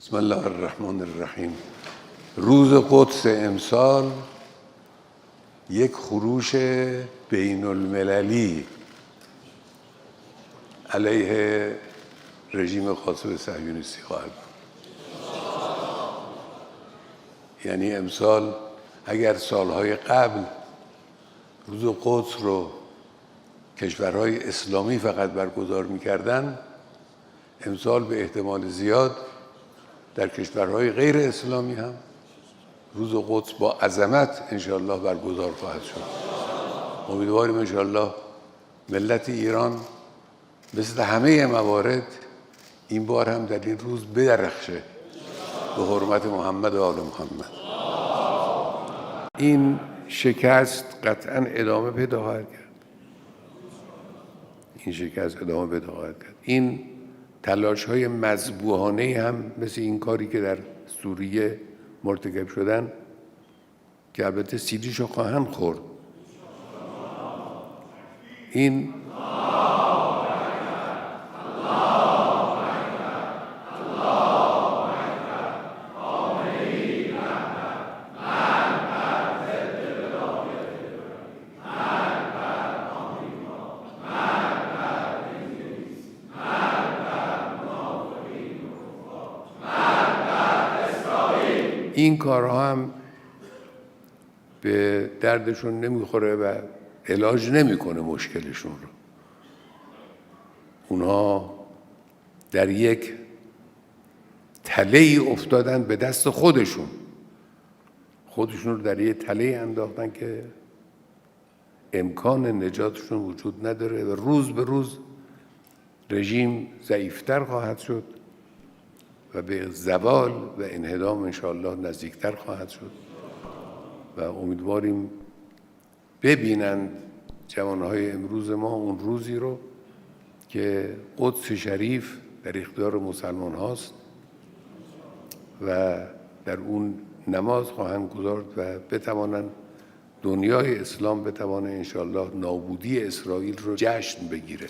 بسم الله الرحمن الرحیم. روز قدس امسال یک خروش بین المللی علیه رژیم غاصب صهیونیستی خواهد بود. یعنی امسال اگر سالهای قبل روز قدس رو کشورهای اسلامی فقط برگزار می‌کردند، امسال به احتمال زیاد در کشورهای غیر اسلامی هم روز قدس با عظمت انشاءالله برگزار خواهد شد. امیدواریم انشاءالله ملت ایران مثل همه موارد این بار هم در این روز بدرخشه به حرمت محمد و آل محمد. این شکست قطعا ادامه پیدا خواهد کرد. این تلاش‌های مذبوحانه هم مثل این کاری که در سوریه مرتکب شدن که البته سیدیشو خواهند خورد. این این کارها هم به دردشون نمیخوره و علاج نمیکنه مشکلشون رو. اونها در یک تله‌ای افتادن به دست خودشون رو در یک تله‌ای انداختن که امکان نجاتشون وجود نداره و روز به روز رژیم ضعیفتر خواهد شد و به زوال و انهدام انشاءالله نزدیکتر خواهد شد و امیدواریم ببینند جوانهای امروز ما اون روزی رو که قدس شریف در اختیار مسلمان هاست و در اون نماز خواهند گذارد و بتوانند دنیای اسلام بتوانه انشاءالله نابودی اسرائیل رو جشن بگیره.